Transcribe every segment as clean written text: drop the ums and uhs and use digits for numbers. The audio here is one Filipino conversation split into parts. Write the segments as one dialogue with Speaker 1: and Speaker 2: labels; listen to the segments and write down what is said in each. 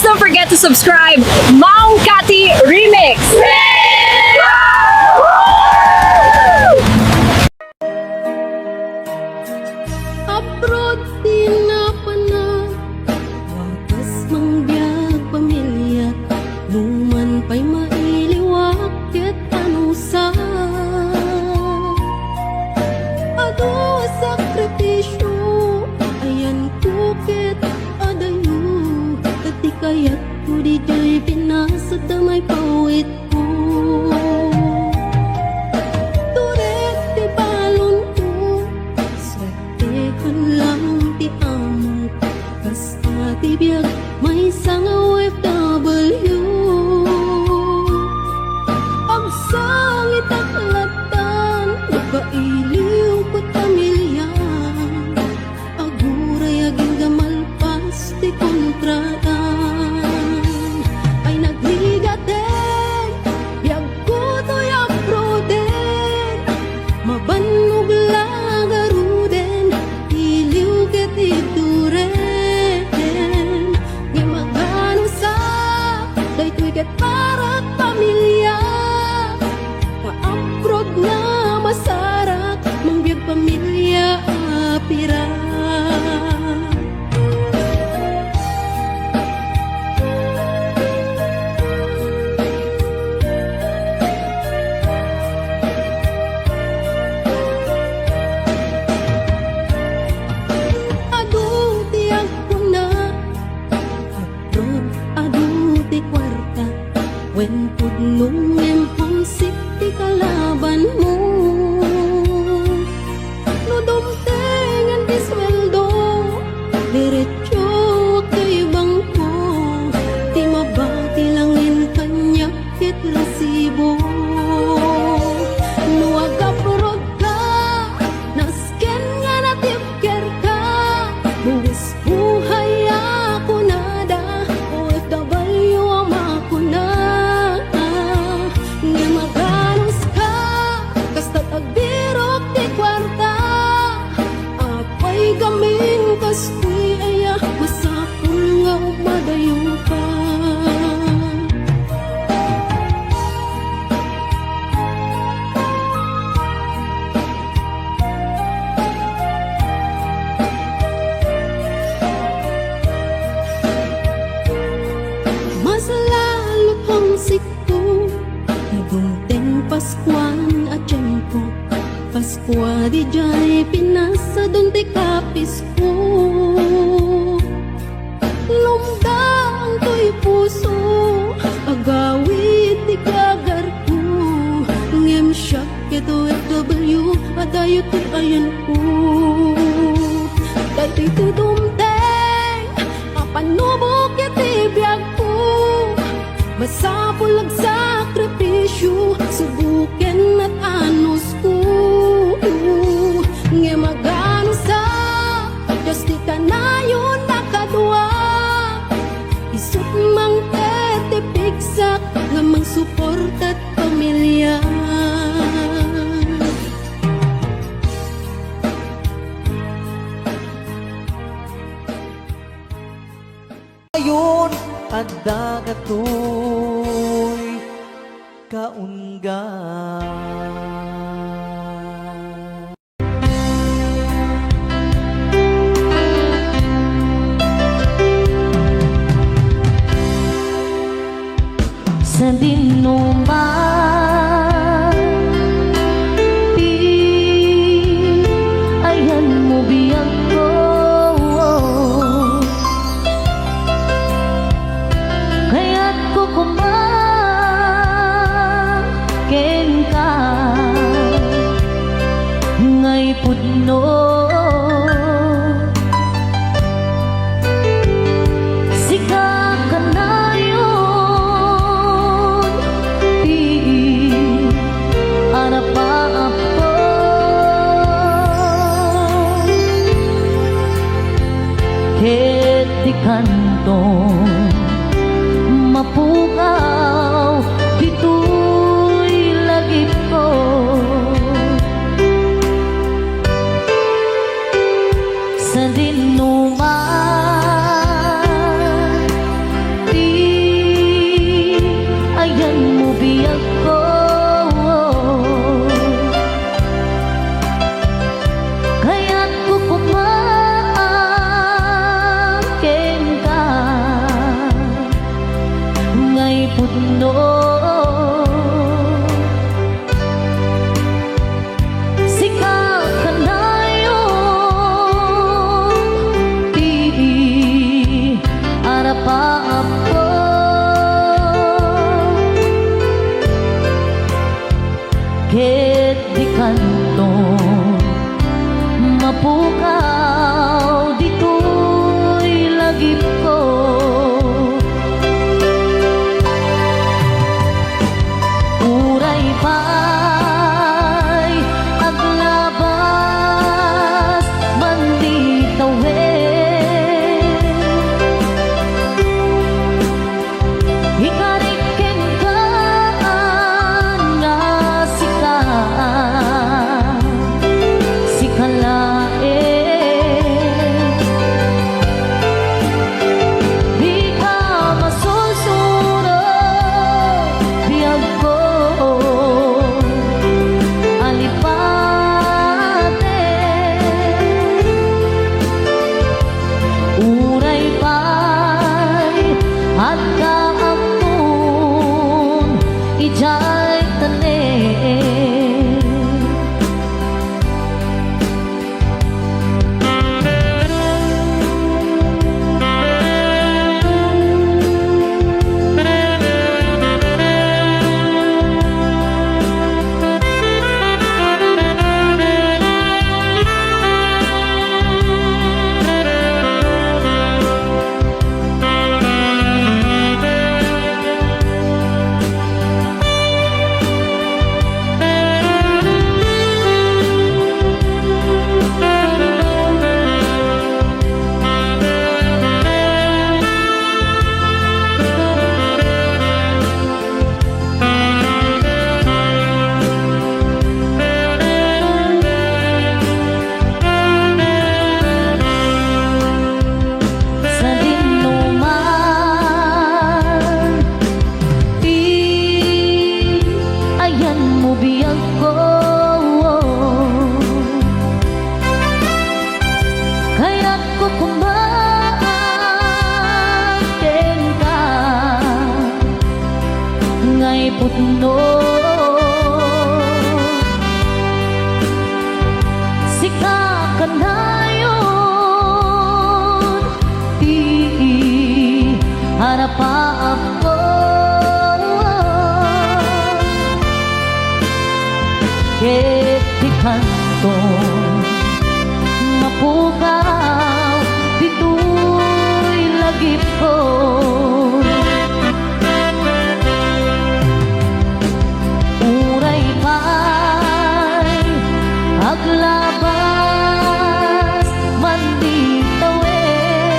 Speaker 1: don't forget to subscribe. Maong Kati Remix!
Speaker 2: Abroad tinapanag, wagas mang biyag pamilya, numan pa'y mailiwak ket anusa. Ado sakripisyo, ayan ko ket adayo, tati kayat ko di jay pinasa damay pawit ko. Turet ti balon ko, swetehan lang ti amo, basta ti biyag may sang OFW. Ang sangit aklatan, nagkailiw ko pamilya, aguray aging gamalpas ti kontraan. Ay nagligaten, biyag ko to'y abroden, mabanog lagaruden, iliw ket ituren. Nga magano sa, daytoy ket parat pamilya, ka-abroad nga masarak, mangbiyag pamilya apira. Adu ti ako na abroad, adu ti kwarta, wen pudnong emponsik ti kalaban mo. No dumtengan ti sweldo, diretso kay bangko, ti mabati langin kanya ket resibo. No agapurod ka, nasken nga natipker ka, buwis buhay ako nada, OFW ang makuna. Nga maganos ka, kasta't agbirok ti kwarta, apay gaming kastoy aya, masapul nga madayo ka. Mas lalo pang sikto, nagungteng Paskuan at tiyempo, Paskwa di jay pinasa don ti kapis ko. Lumda ang to'y puso, agawit ti kagar ko, ngem siyak ket OFW, adayo ti ayan ko. Daytoy tudumteng, apanubok ket ti biyag ko, masapulag sakripisyo, subuken at anos ko. Nga magano sa, Diyos di kanayon nakadwa, isut mang tetipigsak, nga mang suportat pamilya.
Speaker 3: Ayun, anda katoy kaunggan.
Speaker 2: Sa dinuman, di ayan mo biyag ko, kaya't kukumaken ka, ngay pudno. Di kantong mapukaw, dito'y lagip ko. putno sika kanayon ti harapan ko ket ti kantong mapukaw dito'y lagip ko uray pa'y aglabas man di tawid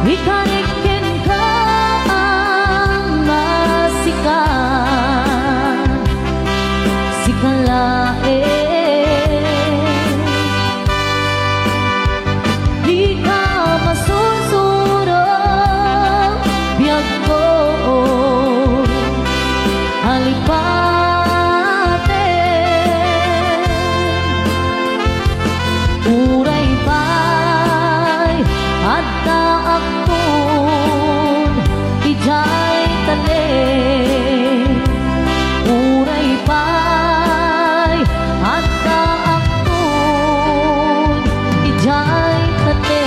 Speaker 2: ikanikin ka ang masikan sikalae di ka masusurong biyag ko halipate uray pa'y adda akton ijay tanin uray pa'y adda akton ijay tanin.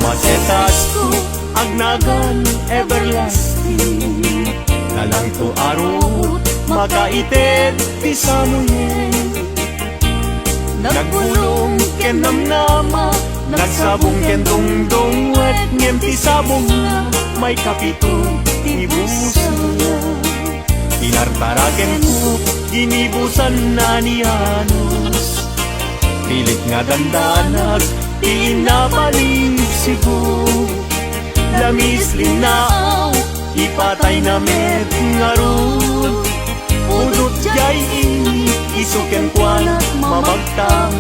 Speaker 4: Masetas ko agnagan everlasting nalang to arot makaited ti samuyen nagbulong ken namnama nagsabong ken dongdong wet ngem ti sabong na may kapito ti busa tinartaraken ko ginibusan na ni Anos pilit nga dandanag pinabalik sigo lamis linaaw ipatay na met ngarut udot jay ini isuken kwalat mamagtao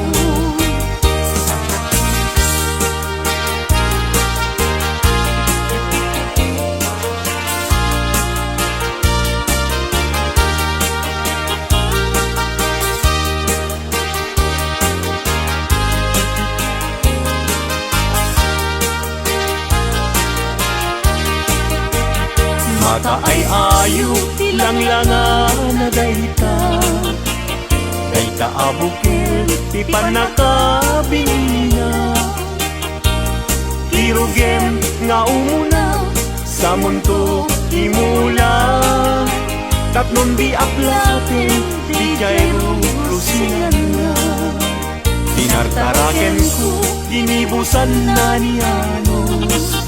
Speaker 4: mata ay ayo langlangan na dayta dayta abukil ti panakabinina irugem nga umuna sa mundo imula tapnon di aplaten di jairo rusinan na tinartaraken ko ginibusan na ni Anos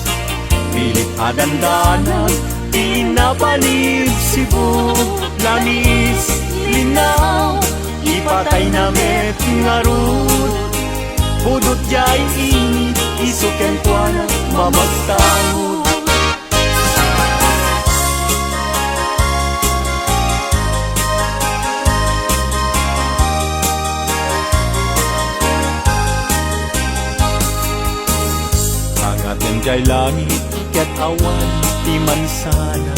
Speaker 4: pilit adandanan pinapalig sibo langis linaw ipatay na met ngarut budot jay init isuken kuana mamagtao angaten jay langit ket awan ti mansana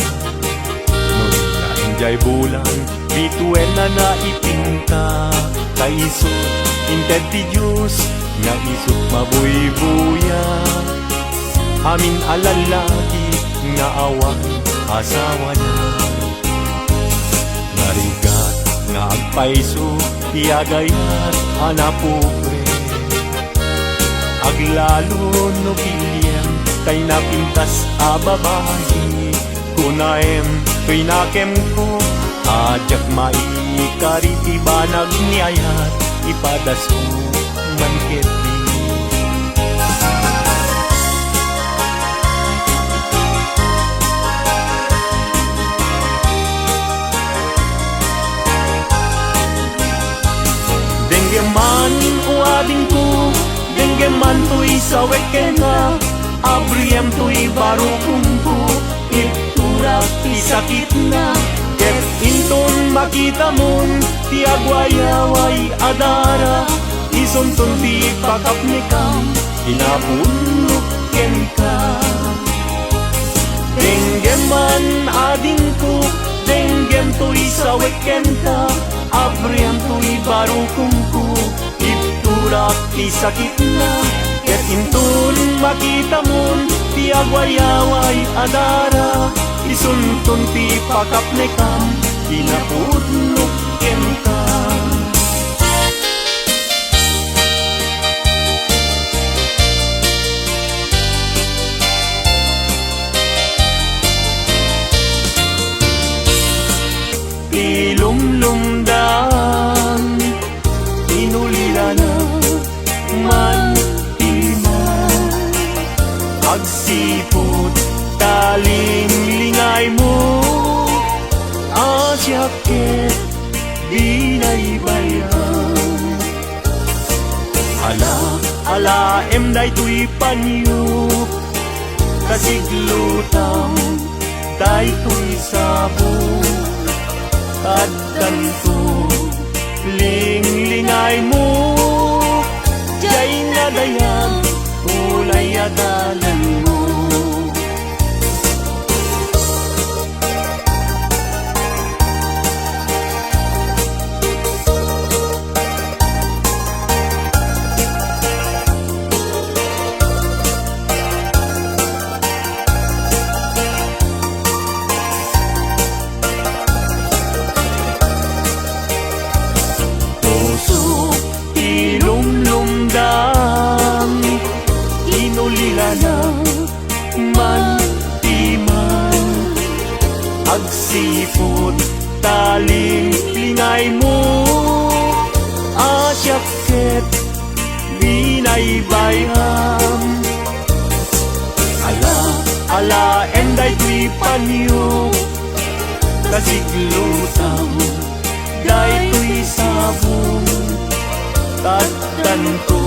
Speaker 4: nung nainjay bulan bituel na naipinta kaisot inted ti Diyos nga isot mabuybuya amin alalaki nga awan asawa niya narigat nga agpaiso ti agayat anapupre aglalo no kiliem kay napintas a babae kunaem pinakem ko ajak maikariti banag niayat ipadaso man keti. Denggeman uading ko, denggeman to'y sawek ka, abriyam to'y baro kumpo, iturak isakit na. Ket inton makita mon, ti agwayaway adara, isonton ti pakap ni kam, inapunok ken ka. Denggeman ading ko, denggem to'y sawek ka, abriyam to'y baro kumpo, iturak isakit na. Ket inton makita mon, ti agwayaway adara, isunton ti pakap ne kam, inapunok ken ka. Ilumlumdan, inulira na man iman, agsipot taling lingay mo, asyaket binaybayan. Ala emday tuy panyo, kasiglutang day tuy sabong, kaddanto linglingay mo, jay nadayan ulay adalan mo. Ilumlumdan, inulila na man timan, agsipod taling lingay mo, asyaket binaybayam. Ala enday tuy panyo, kasiglutang day tuy sabong, kaddanto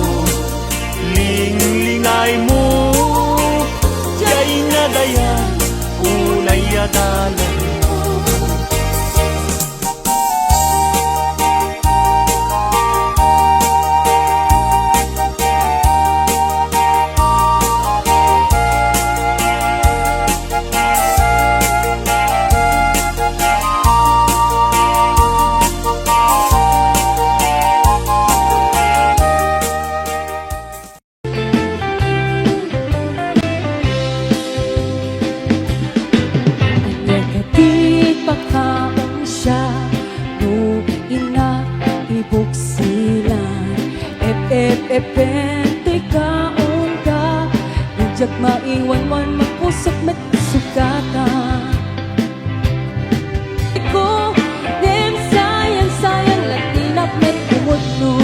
Speaker 4: linglingay mo, jay nadayan ulay adalan mo.
Speaker 2: Nagkatid pagkaon siya, no inaibuksilan. Epente kaon ka, nagjak maiwan-wan magpusok met sukatan. Iko, dem sayang-sayang, latinap met umutno.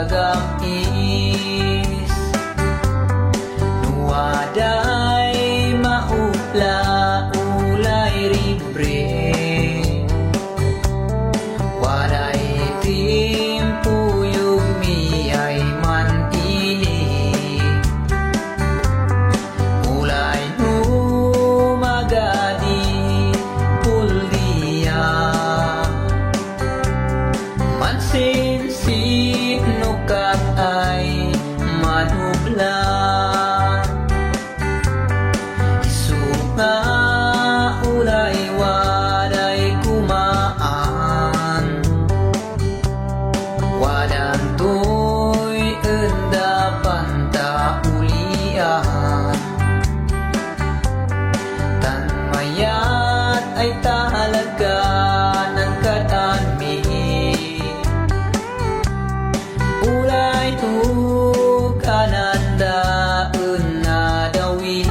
Speaker 5: tagamis nuwaday maupla ulay libre waday timpuyog miyay man ini ulay numagadi puldiya mansinsin nukat ay manublan isu nga ulay waday kumaan wadan to'y endapan taulian tan mayat ay talaga ng katanmi ulay tu kananda na dawi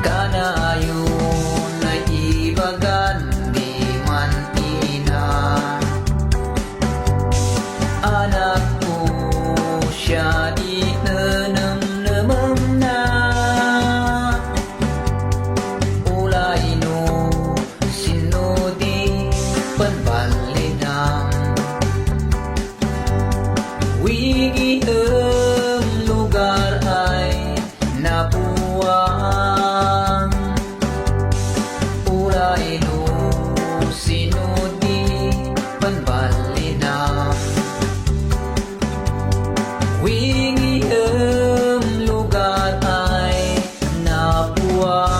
Speaker 5: kanayon ay ibagan di man ina anak ko siya di nanamnamam na ulay no sinudi panbalinam wigi lugar ay nabuwang ulay no sinudi panbalinam wigi lugar ay nabuwang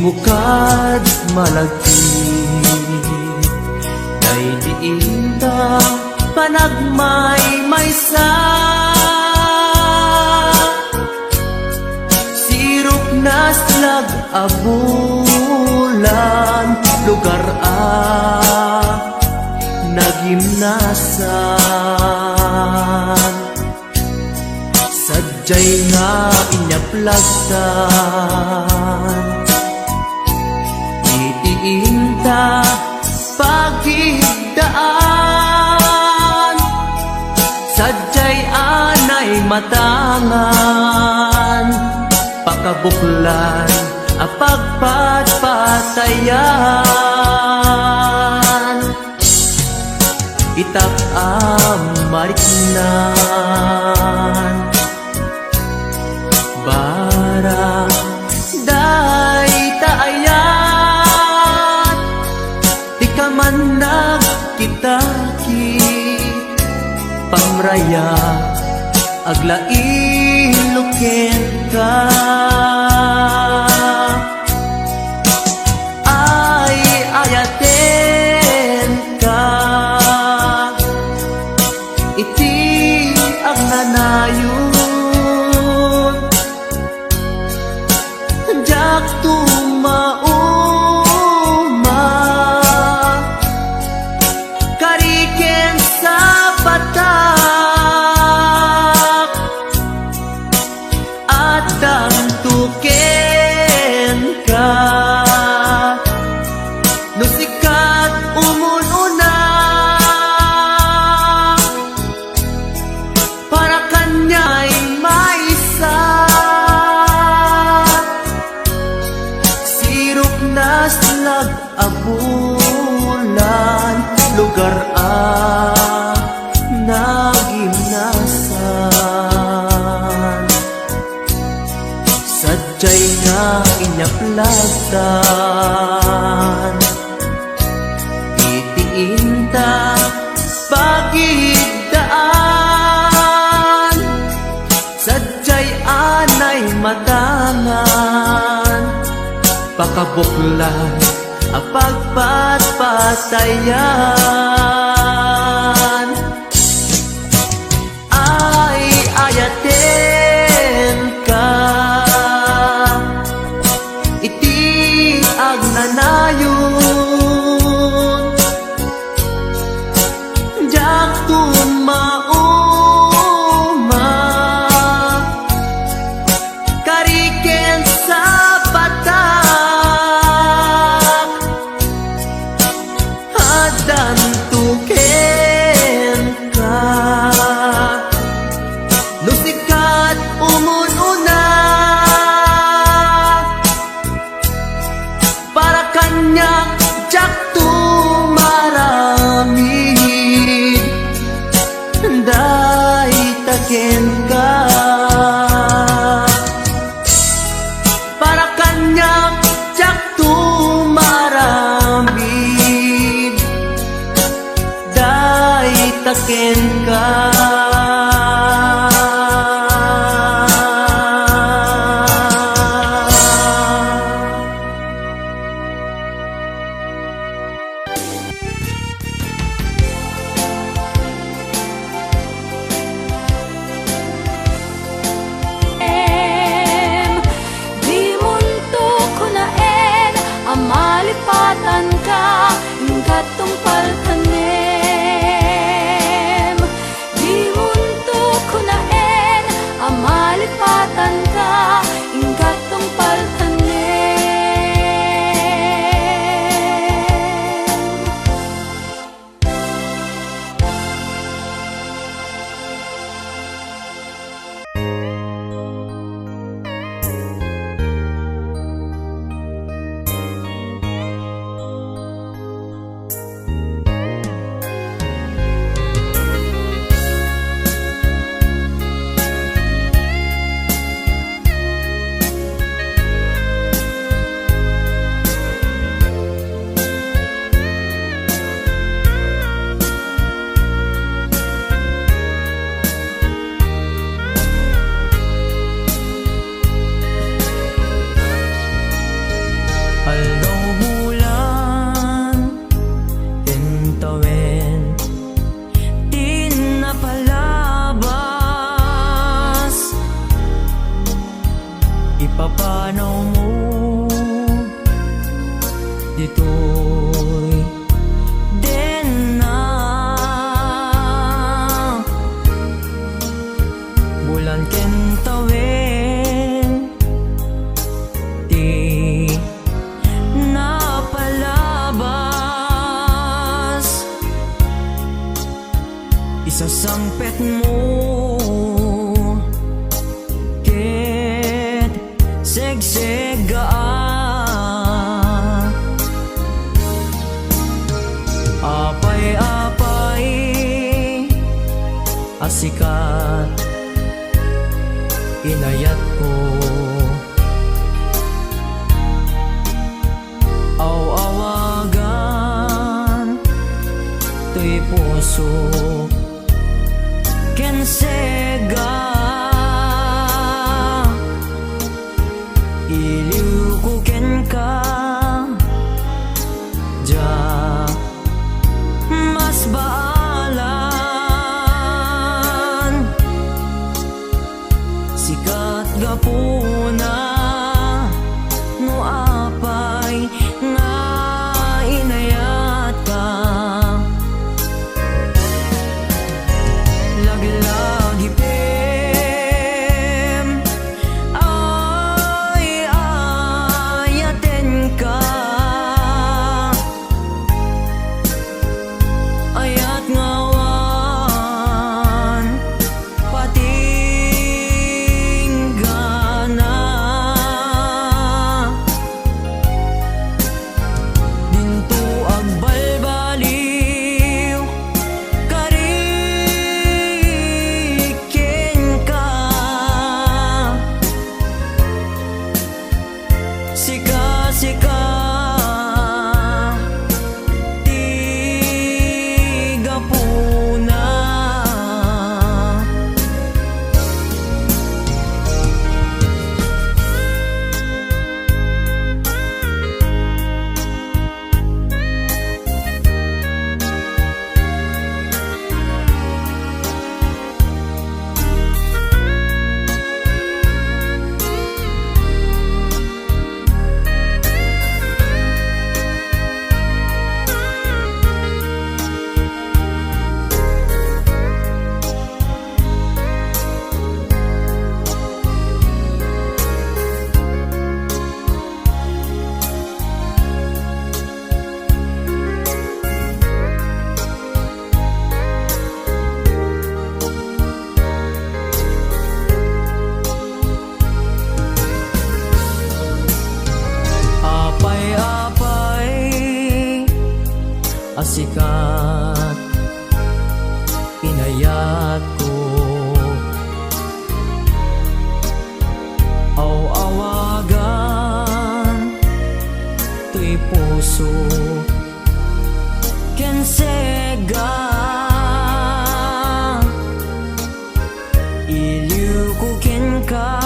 Speaker 3: Himukad malagi Nay diinta panagmay maysa Sirok na slag abulan Lugar nagimnasan Sadyay nga inyaplagtan Itiinta pagigdaan Sadyay anay matangan Pakabuklan apagpatpatayan Itak amariknan Bara day taayat Di ka man nagkitaki Pamraya aglain ka Ay ayaten ka Iti ang nanayon Jak tumauma Kariken sa patak At dantuken ka Nusikat umununa Para kanya'y maisa Sirok na slag abulan Lugar nagimnasan Sadyay nga inyaplagtan Itiinta pagigdaan Sadyay anay matangan Pakabuklan apagpatpatayan Ay ayaten ka Iti agnanayon Jak tumauma Kariken sa patak Adan tuken ka Nusikat umununa Para kanya jak tumaramid Day taken ka Para kanya jak tumaramid Day taken ka
Speaker 5: bulan ken tawen ti napalabas isasangpet mo ket segsegaan apay-apay asikat inayat ko aw-awagan to'y puso ken sega iliw ko ken ka ja mas baalan sikat gapuna no apay nga inayat ka lagi-lagi pem ay ayaten ka ayat ngawan patinggana dinto agbalbaliw kariken ka sika tiga puna apay-apay asikat inayat ko aw-awagan to'y puso ken sega iliw ko ken ka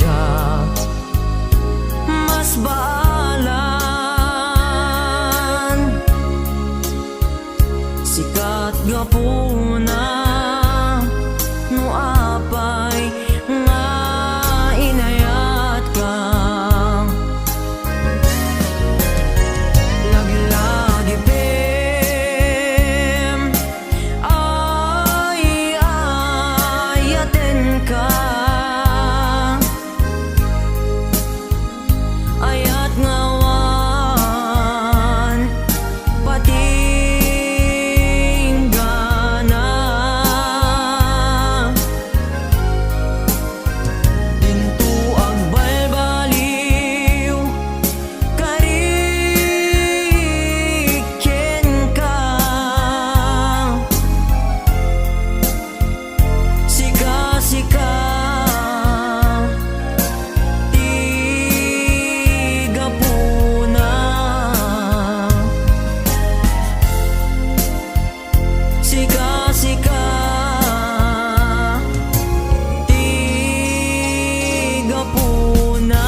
Speaker 5: ja mas baalan sikat gapuna no apay nga inayat ka lagi-lagi pem ay ayaten ka ayat ngawan patinggana dinto agbalbaliw kariken ka sika tiga puna sika tiga puna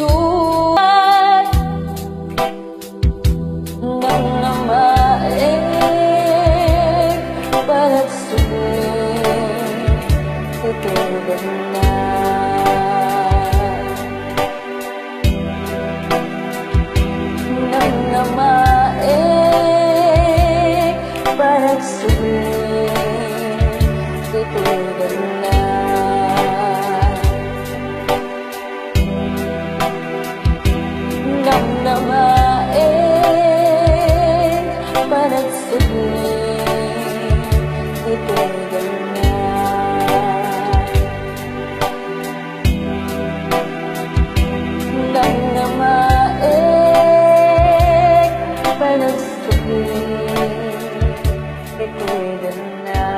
Speaker 2: Kastuan ng namaig Balat sulit tutugan na Ng namaig Balat sulit tutugan na Ng namaig Balat sulit tutugan na Ng namaig Balat sulit tutugan na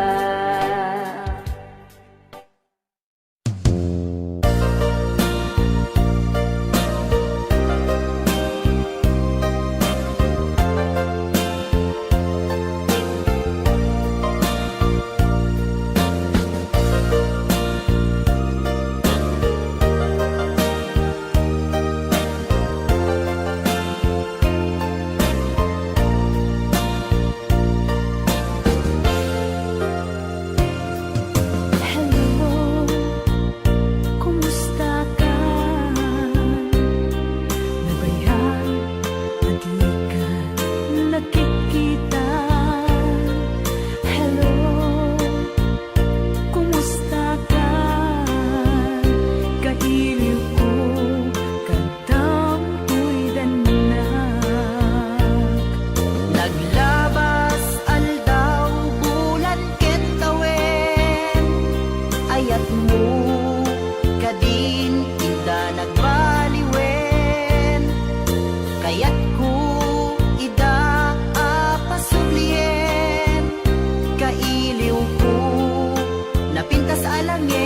Speaker 2: Hello, kumusta ka? Nabayan at di ka nakikita. Hello, kumusta ka? Kailiw ko, kantang ko'y danak. Naglabas aldaw bulan ket tawen ayat mo kadin ida nagbaliwen kayat ko ida apasublien kailiw ko napintas alangin